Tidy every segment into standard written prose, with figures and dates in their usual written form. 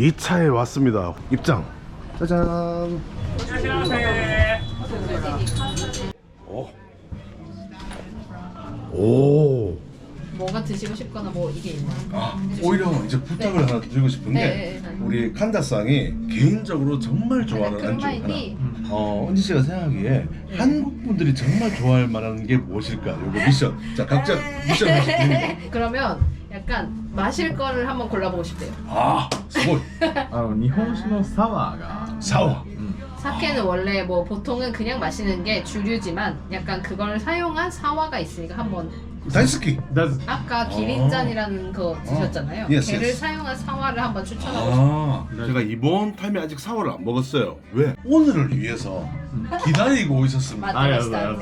2차에 왔습니다. 입장. 짜잔. 오. 뭐가 드시고 싶거나 뭐 이게 있나요? 오히려 이제 부탁을 하나 드리고 싶은 게 우리 칸다상이 개인적으로 정말 좋아하는 안주 하나. 은지 씨가 생각하기에 한국 분들이 정말 좋아할 만한 게 무엇일까? 요거 미션. 자, 각자 미션 하나씩 드립니다. 그러면 약간 마실 거를 한번 골라보고 싶대요. 아, 스몰. 日本酒のサワーが 사와. 사케는 원래 뭐 보통은 그냥 마시는 게 주류지만 약간 그걸 사용한 사와가 있으니까 한번 다이스키. 아까 기린잔이라는 거 드셨잖아요. Yes, 걔를 yes. 사용한 사와를 한번 추천하고 싶어요. 아, 제가 이번 타임에 아직 사과를 안 먹었어요. 왜? 오늘을 위해서 기다리고 있었습니다. 맞다 맛있다.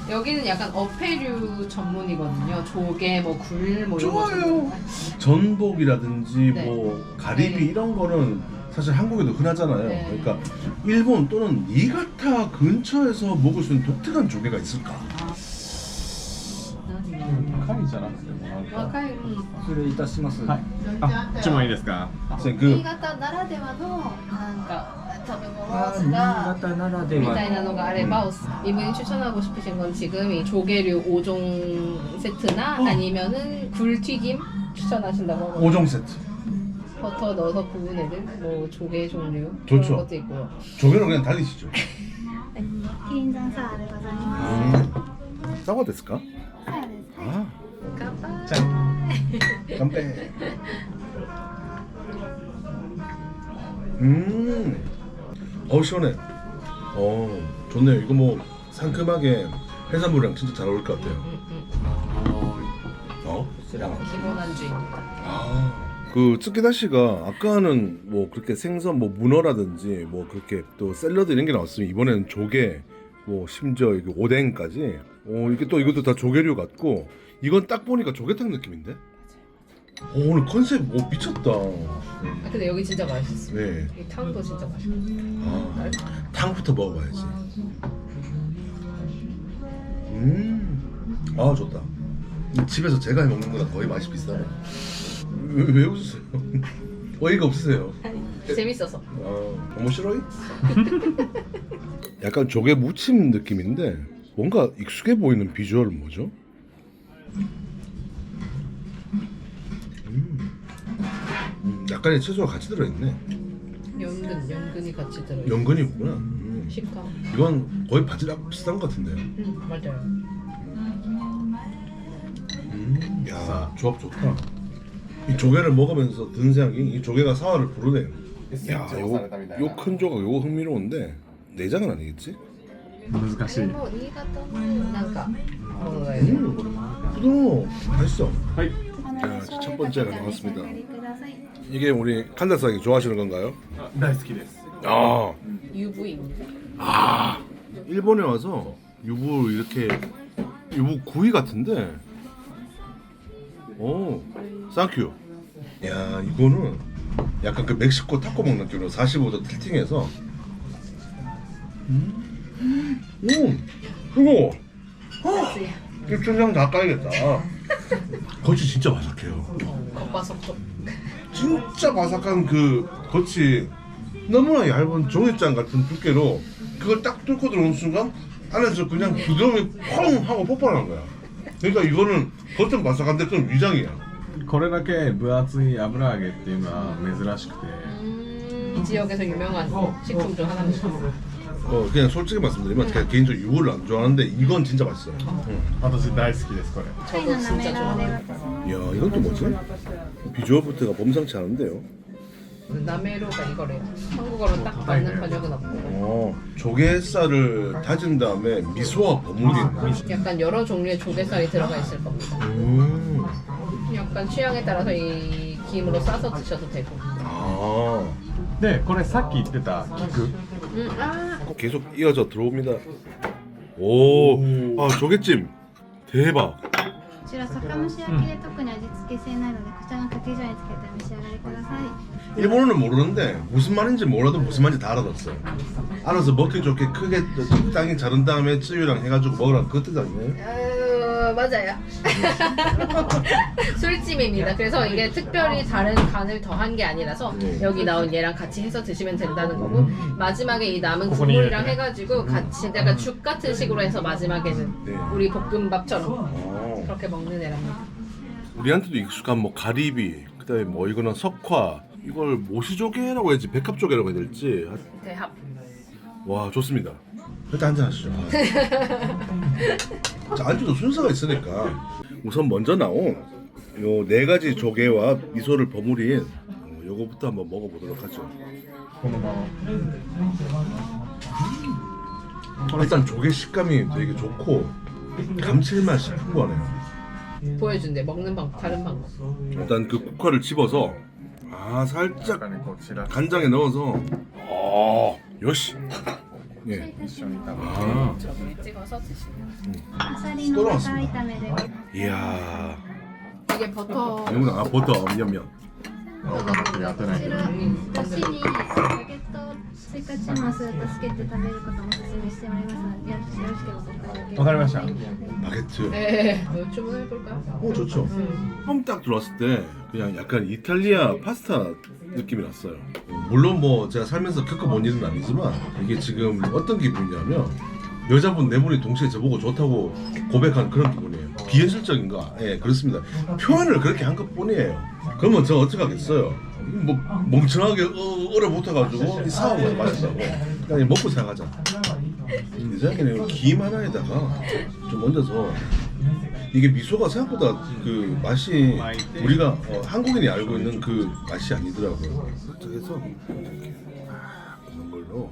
여기는 약간 어패류 전문이거든요. 조개, 뭐 굴, 뭐 이런 거 좋아요. 전문. 전복이라든지 네. 뭐 가리비 네. 이런 거는 사실 한국에도 흔하잖아요. 네. 그러니까 일본 또는 니가타 근처에서 먹을 수 있는 독특한 조개가 있을까? 貝じゃなくてもなんか 와카이, 失礼いたします。はいあ注文いいですか 선생님, 新 그 潟ならではのなんか食べあー新物が潟ならでみは。たいなのがあれば이분이 추천하고 싶으신 건 지금 이 조개류 5종 세트나 아니면은 굴튀김 추천하신다고 하고 오종 세트. 버터 넣어서 구운 애들 뭐 조개 종류 좋죠. 그런 것도 있고요. 조개는 그냥 달리시죠. キリン山サワーでございます。 사과 됐을까? サワーです。 아, 깜빡. 깜빼. 시원해. 좋네요. 이거 뭐 상큼하게 해산물이랑 진짜 잘 어울릴 것 같아요. 기본 안주입니다. 그 츠키다 씨가 아까는 뭐 그렇게 생선 뭐 문어라든지 뭐 그렇게 또 샐러드 이런 게 나왔으면 이번에는 조개 뭐 심지어 이게 오뎅까지 이게 또 이것도 다 조개류 같고 이건 딱 보니까 조개탕 느낌인데? 오늘 컨셉 미쳤다. 근데 여기 진짜 맛있어. 네. 이 탕도 진짜 맛있어. 탕부터 먹어봐야지. 좋다. 집에서 제가 해 먹는 거랑 거의 맛이 비슷하네. 왜 웃으세요? 어이가 없으세요? 재밌어서. 너무 싫어요? 약간 조개 무침 느낌인데 뭔가 익숙해 보이는 비주얼은 뭐죠? 약간의 채소가 같이 들어있네. 연근이 같이 들어있어. 연근이구나. 식감. 이건 거의 바지락 비슷한 것 같은데요. 맞아요. 야, 조합 좋다. 이 조개를 먹으면서 든 생각이 이 조개가 사활을 부르네요. 야, 요 큰 조각 요거 흥미로운데 내장은 아니겠지? 難しい 뭐 니가토는 뭔가 뭐가요? 부드러워. 맛있어. はい 자, 첫 번째가 나왔습니다. お召し上がりください。 이게 우리 칸다상이 좋아하시는 건가요? 大好きです 아, 유부입니다. 일본에 와서 유부 이렇게 유부 구이 같은데. 땡큐. 야, 이거는 약간 그 멕시코 타코 먹는 느낌으로 45도 틸팅해서. 이거. 춘장 다 까야겠다. 겉이 진짜 바삭해요. 겉바속촉. 진짜 바삭한 그 겉이 너무나 얇은 종이장 같은 두께로 그걸 딱 뚫고 들어오는 순간 안에서 그냥 부드러움이 펑 하고 폭발하는 거야. 그러니까 이거는 겉은 바삭한데 그건 위장이야. これだけ分厚い油揚げっていうのは珍しくて 이 지역에서 유명한 식품 중 하나입니다. 그냥 솔직히 말씀드리면 제가 개인적으로 유부를 안 좋아하는데 이건 진짜 맛있어요. 私大好きですこれ 저도 진짜 좋아해요. 이야, 이건 또 뭐지? 비주얼부터가 범상치 않은데요. 나메로가 이거래요. 한국어로 딱 맞는 번역은 없고. 조개살을 다진 다음에 미소와 버무린. 약간 여러 종류의 조개살이 들어가 있을 겁니다. 약간 취향에 따라서 이 김으로 싸서 드셔도 되고. でこれさっき言ってた菊 계속 이어져 들어옵니다. 조개찜 대박. こちら酒蒸し焼きで特に味付け性ないのでこちらの柿醤につけてお召し上がりください。 일본어는 모르는데 무슨 말인지 몰라도 무슨 말인지 다 알아듣어요. 알아서 먹기 좋게 크게 적당히 자른 다음에 쯔유랑 해가지고 먹으라는 그 뜻 아니에요? 맞아요. 술찜입니다. 그래서 이게 특별히 다른 간을 더한 게 아니라서 네. 여기 나온 얘랑 같이 해서 드시면 된다는 거고 마지막에 이 남은 국물이랑 해가지고 같이 약간 죽 같은 식으로 해서 마지막에는 네. 우리 볶음밥처럼 어. 그렇게 먹는 애랍니다. 우리한테도 익숙한 뭐 가리비, 그다음에 뭐 이거는 석화, 이걸 모시조개라고 해야지 백합조개라고 해야 될지. 대합. 와 좋습니다. 일단 한잔 하시죠. 자, 안주도 순서가 있으니까 우선 먼저 나온 요 4가지 조개와 미소를 버무린 요거부터 한번 먹어보도록 하죠. このまま 일단 조개 식감이 되게 좋고 감칠맛이 풍부하네요. 보여준대. 먹는 방법, 다른 방법. 일단 그 국화를 집어서 살짝 中にこう散らし 간장에 넣어서 요시 예. 一緒に食べて 아, 저기 찍어서 드시면. アサリのバター炒めで 이야. 이게 버터. 이거는 버터 면면. やってないけどこちらだしにバゲット追加注文するとつけて食べることもおすすめしておりますのでよろしければご購入わかりました 바게트. 네. 뭐 주문해볼까요? 좋죠. 처음 딱 들어왔을 때 그냥 약간 이탈리아 파스타 느낌이 났어요. 물론 뭐 제가 살면서 겪어본 일은 아니지만 이게 지금 어떤 기분이냐면 여자분 4분이 동시에 저보고 좋다고 고백한 그런 기분이에요. 비현실적인가? 예, 그렇습니다. 표현을 그렇게 한 것뿐이에요. 그러면 저 어떡하겠어요? 뭐 멍청하게 얼어 붙어가지고 사오고 맛있다고 그냥 먹고 생각하자. 내 생각에는 김 하나에다가 좀 얹어서 이게 미소가 생각보다 그 맛이 우리가 한국인이 알고 있는 그 맛이 아니더라고요. 그래서 이렇게 먹는 걸로.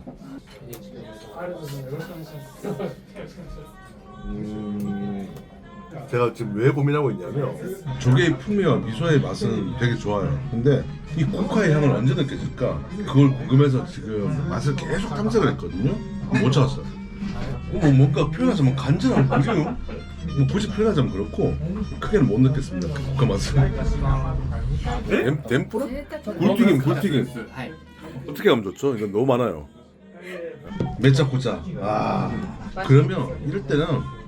제가 지금 왜 고민하고 있냐면 조개의 풍미와 미소의 맛은 되게 좋아요. 근데 이 국화의 향을 언제 느껴질까? 그걸 궁금해서 지금 맛을 계속 탐색을 했거든요. 못 찾았어요. 뭐 뭔가 표현하자면 간절한 그리움? 뭐 굳이 표현하자면 그렇고 크게는 못 느꼈습니다. 그 국화 맛을. 덴뿌라? 굴튀김. 어떻게 하면 좋죠? 이건 너무 많아요. 메짜코짜. 그러면 이럴 때는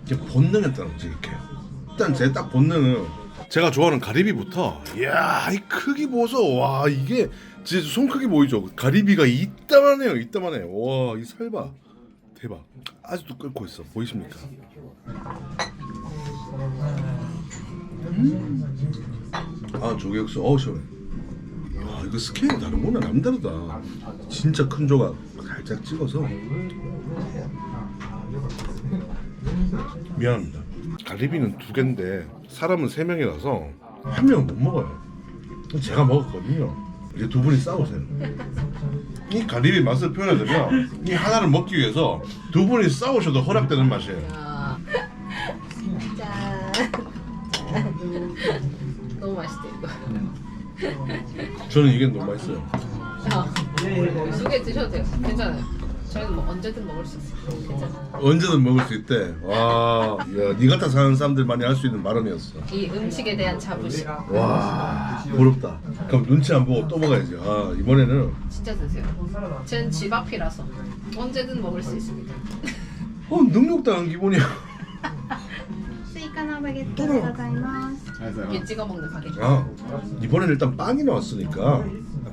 이렇게 본능에 따라 움직일게요. 일단 제 딱 본능은 제가 좋아하는 가리비부터 이야 이 크기 보소. 와 이게 진짜 손 크기 보이죠? 가리비가 이따만해요. 이따만해. 와 이 살봐 대박. 아직도 끓고 있어. 보이십니까? 조개 육수 시원해. 야 이거 스케일이 다르구나. 남다르다. 진짜 큰 조각 살짝 찍어서. 미안합니다. 가리비는 2개인데 사람은 3명이라서 한 명은 못 먹어요. 제가 먹었거든요. 이제 2분이 싸우세요. 이 가리비 맛을 표현하자면 이 하나를 먹기 위해서 2분이 싸우셔도 허락되는 맛이에요. 아. 짠. 너무 맛있대 이거. 저는 이게 너무 맛있어요. 두개 드셔도 돼요. 괜찮아요. 저희는 뭐 언제든 먹을 수 있어요. 괜찮아요. 언제든 먹을 수 있대. 와, 야, 니 같아 사는 사람들만이 할 수 있는 발언이었어. 이 음식에 대한 자부심. 와, 부럽다. 그럼 눈치 안 보고 또 먹어야지. 이번에는 진짜 드세요. 전 집 앞이라서 언제든 먹을 수 있습니다. 능력당한 기분이야. 追加のバゲットでございます ありがとうござい 이게 ます 찍어 먹는 가게. 이번에는 일단 빵이 나왔으니까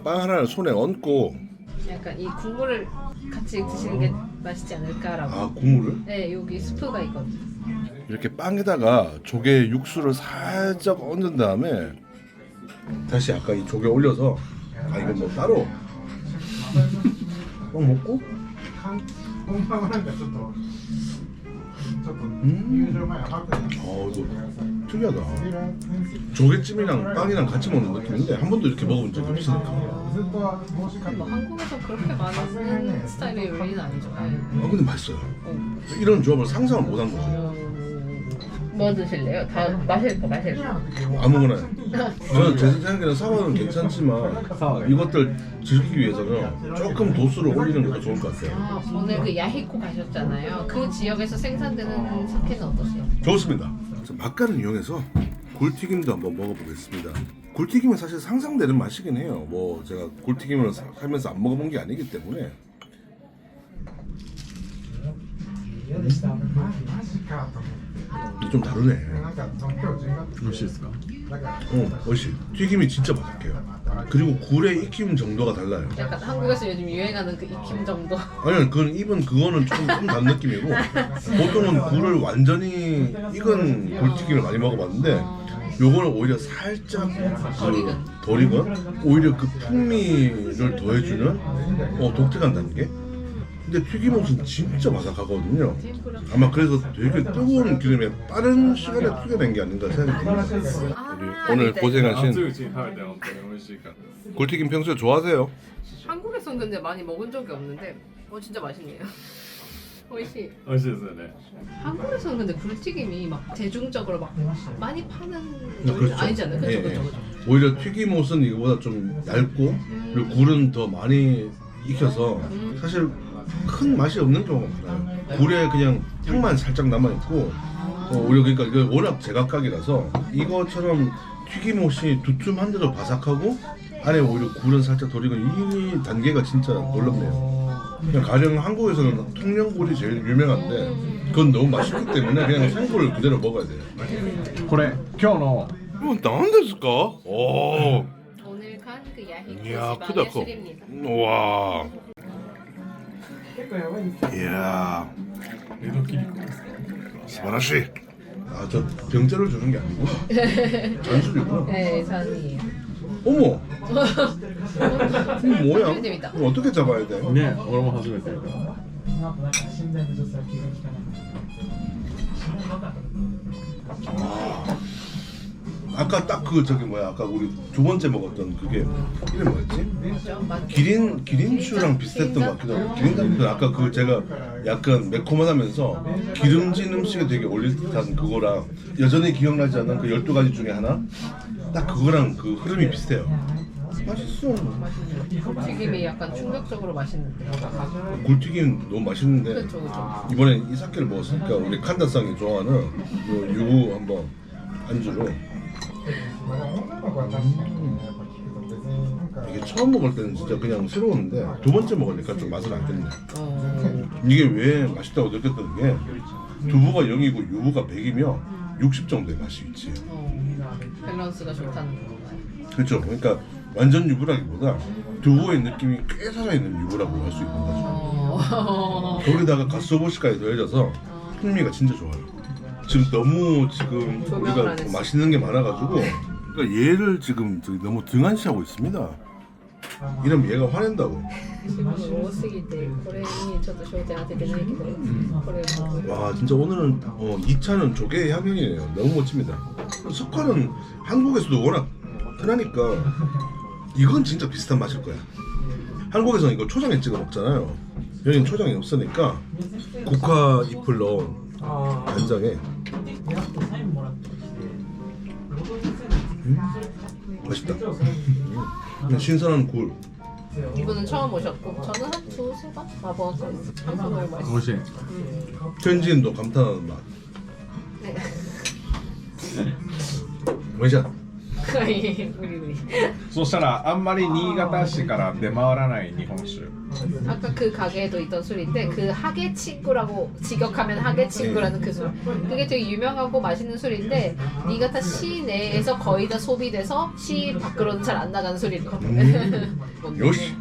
빵 하나를 손에 얹고 약간 이 국물을 같이 드시는 게 맛있지 않을까라고. 국물을 네, 여기 스프가 있거든요. 이렇게 빵에다가 조개 육수를 살짝 얹은 다음에 다시 아까 이 조개 올려서 이건 뭐 따로 빵 먹고 こんばんはなんかちょっと 이거 특이하다. 조개찜이랑 빵이랑 같이 먹는 느낌인데 한 번도 이렇게 먹어본 적이 없으니까. 뭐 한국에서 그렇게 많은 스타일의 요리는 아니죠. 근데 맛있어요. 이런 조합을 상상을 못한 거죠. 뭐 드실래요? 다 마실 거. 아무거나. 저는 제 생각에는 사과는 괜찮지만 이것들 즐기기 위해서는 조금 도수를 올리는 것도 좋을 것 같아요. 오늘 그 야히코 가셨잖아요. 그 지역에서 생산되는 사케는 어떠세요? 좋습니다. 맛간을 이용해서 굴튀김도 한번 먹어보겠습니다. 굴튀김은 사실 상상되는 맛이긴 해요. 뭐 제가 굴튀김을 살면서 안 먹어본 게 아니기 때문에. 근데 좀 다르네. 美味しいですか 멋이. 튀김이 진짜 바삭해요. 그리고 굴의 익힘 정도가 달라요. 약간 한국에서 요즘 유행하는 그 익힘 정도. 아니, 그거는 조금 다른 느낌이고 보통은 굴을 완전히 익은 굴튀김을 많이 먹어봤는데 요거는 오히려 살짝 덜 익은 오히려 그 풍미를 더해주는 독특한 단계. 근데 튀김옷은 진짜 바삭하거든요. 아마 그래서 되게 뜨거운 기름에 빠른 시간에 튀겨낸 게 아닌가 생각이 듭니다. 오늘 熱いう 고생하신 ちに食べて本当に美味しいから 굴튀김 평소에 좋아하세요? 한국에선 근데 많이 먹은 적이 없는데 진짜 맛있네요. 오이시. 美味しいですよね 한국에서는 근데 굴튀김이 막 대중적으로 막 많이 파는 그렇죠. 아니잖아요. 그죠, 예, 그죠, 예. 그죠. 오히려 튀김옷은 이거보다 좀 얇고 그리고 굴은 더 많이 익혀서 사실 큰 맛이 없는 경우가 많아요. 굴에 그냥 향만 살짝 남아있고 오히려 그러니까 이거 워낙 제각각이라서 이것처럼 튀김옷이 두툼한데도 바삭하고 안에 오히려 굴은 살짝 덜 익은 이 단계가 진짜 놀랍네요. 그냥 가령 한국에서는 통영굴이 제일 유명한데 그건 너무 맛있기 때문에 그냥 생굴을 그대로 먹어야 돼요. これ今日の 何ですか? 오. 오늘 간 그 야식 이야, 지방의 크다, 커. 술입니다. 와. 이야. 江戸切子 스바라시. 아, 저 병자를 주는 게 아니구나. 잔술이구나. 네, 잔이에요. 어머. 이거 뭐야? 재밌다. 이거 어떻게 잡아야 돼? ね俺も初めて 아까 딱 그 저기 뭐야? 아까 우리 두 번째 먹었던 그게 이름 뭐였지? 그죠? 맞- 기린추랑 비슷했던 것 같기도 하고 기린담도 아까 그 제가 약간 매콤하면서 기름진 음식에 되게 어울릴 듯한 그거랑 여전히 기억나지 않는 그 12가지 중에 하나 딱 그거랑 그 흐름이 비슷해요. 맛있어. 굴튀김이 약간 충격적으로 맛있는데. 굴튀김 너무 맛있는데 그렇죠, 그렇죠. 이번에 이 사케를 먹었으니까 우리 칸다상이 좋아하는 요 유부 한번 안주로 이게 처음 먹을 때는 진짜 그냥 새로운데 두 번째 먹으니까 좀 맛을 알겠네. 이게 왜 맛있다고 느꼈던 게 두부가 0이고 유부가 100이며 60 정도의 맛이 있지. 밸런스가 좋다는 건가요? 그렇죠. 그러니까 완전 유부라기보다 두부의 느낌이 꽤 살아있는 유부라고 할 수 있는 거죠. 거기다가 가스오버시까지 더해져서 풍미가 진짜 좋아요. 지금 너무 지금 조명을 우리가 안 했어. 맛있는 게 많아가지고 그러니까 얘를 지금 저기 너무 등한시하고 있습니다. 이러면 얘가 화낸다고. 多すぎてこれにちょっと焦点当ててないけど、これも 와 진짜 오늘은 2차는 조개의 향연이에요. 너무 멋집니다. 석화는 한국에서도 워낙 흔하니까 이건 진짜 비슷한 맛일 거야. 한국에서는 이거 초장에 찍어 먹잖아요. 여기는 초장이 없으니까 국화 잎을 넣은 간장에 맛있다. 신선한 굴. 이분은 처음 오셨고 저는 한 두세 번 와보았거든요. 항상 너무 美 맛있어요. 味しい 현지인도 감탄하는 맛. 네. 원샷. 우리 そしたらあんまり新潟市から出回らない日本酒 아까 그 가게에도 있던 술인데 그 하계 친구라고 직역하면 하계 친구라는 그 술. 그게 되게 유명하고 맛있는 술인데 니가타 시내에서 거의 다 소비돼서 시 밖으로는 잘 안 나가는 술이래요. 요시.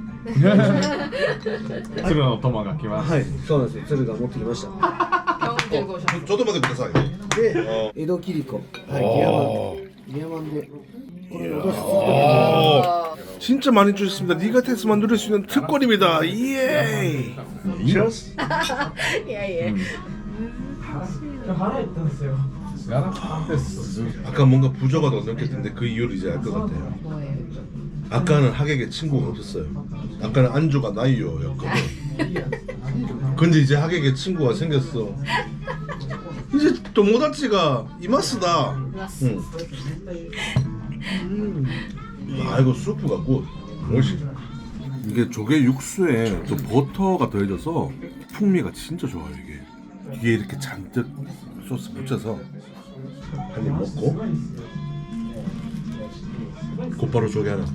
鶴のトマが来ますはい、そうなんですよ。鶴が持ってきました。 병 들고 오셨어요. 저도 받을ください. で、江戸切子。はい、ギヤマンで。これお出しするときに 어, 진짜 많이 주셨습니다. 니가테스만 누릴 수 있는 특권입니다. 예. Cheers. 예, 예. ガラパンです 아까 뭔가 부조가 더 느꼈는데 그 이유를 이제 알 것 같아요. 뭐예요? 아까는 하객에 친구가 없었어요. 아까는 안주가 나이요였거든. 근데 이제 하객에 친구가 생겼어. 이제 도모다치가 이마스다. 이마스. 아 이거 수프가 굿. 멋있. 이게 조개 육수에 또 버터가 더해져서 풍미가 진짜 좋아요 이게. 뒤에 이렇게 잔뜩 소스 묻혀서 한 입 먹고 곧바로 조개 하나.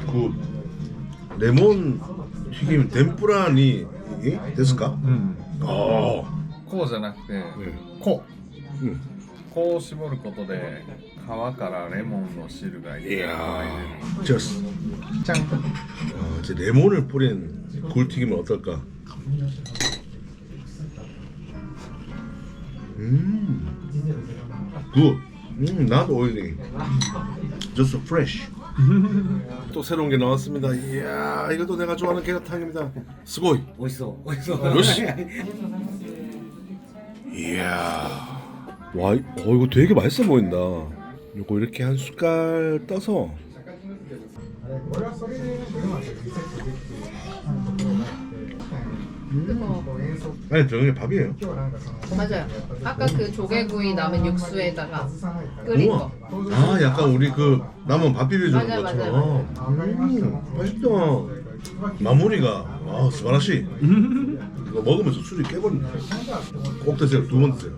굿. 레몬 튀김 덴뿌라니 데스까? こうじゃなくて、 네. こう、 음. こう絞ることで皮からレモンの汁がいっぱい出る。 저 짠! 이제 레몬을 뿌린 굴튀김은 어떨까? 굿. Not oily. Just fresh. 또 새로운 게 나왔습니다. 이야, 이것도 내가 좋아하는 계란탕입니다. 스고이. 美味しそう美味しそう。よし。 이야. 와, 이거 되게 맛있어 보인다. 요거 이렇게 한 숟갈 떠서. 아니, 저게 밥이에요. 맞아요. 아까 그 조개구이 남은 육수에다가 끓인 우와. 거. 아, 약간 우리 그 남은 밥 비벼주는 맞아요, 것처럼. 맛있다. 마무리가 스바라시. 이거 먹으면서 술이 깨버린다. 꼭 드세요. 2번 드세요.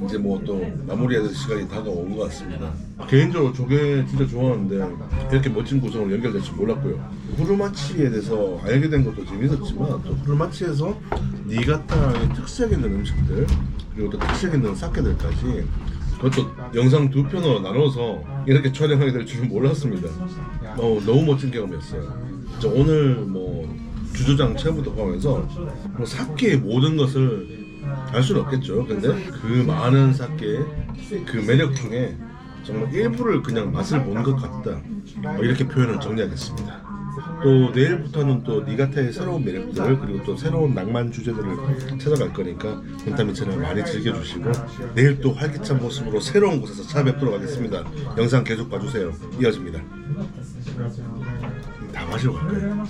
이제 뭐 또 마무리해야 될 시간이 다가온 것 같습니다. 개인적으로 조개 진짜 좋아하는데 이렇게 멋진 구성으로 연결될 줄 몰랐고요. 후르마치에 대해서 알게 된 것도 재밌었지만 또 후르마치에서 니가타의 특색 있는 음식들 그리고 또 특색 있는 사케들까지 그것도 영상 2편으로 나눠서 이렇게 촬영하게 될 줄은 몰랐습니다. 너무 멋진 경험이었어요. 진짜 오늘 뭐 주조장 체험부터 포함해서 뭐 사케의 모든 것을 알 수는 없겠죠. 근데 그 많은 사케의 그 매력 중에 정말 일부를 그냥 맛을 본 것 같다. 이렇게 표현을 정리하겠습니다. 또 내일부터는 또 니가타의 새로운 매력들 그리고 또 새로운 낭만 주제들을 찾아갈 거니까 본타미 채널 많이 즐겨주시고 내일 또 활기찬 모습으로 새로운 곳에서 찾아뵙도록 하겠습니다. 영상 계속 봐주세요. 이어집니다. 다 마시러 갈까요?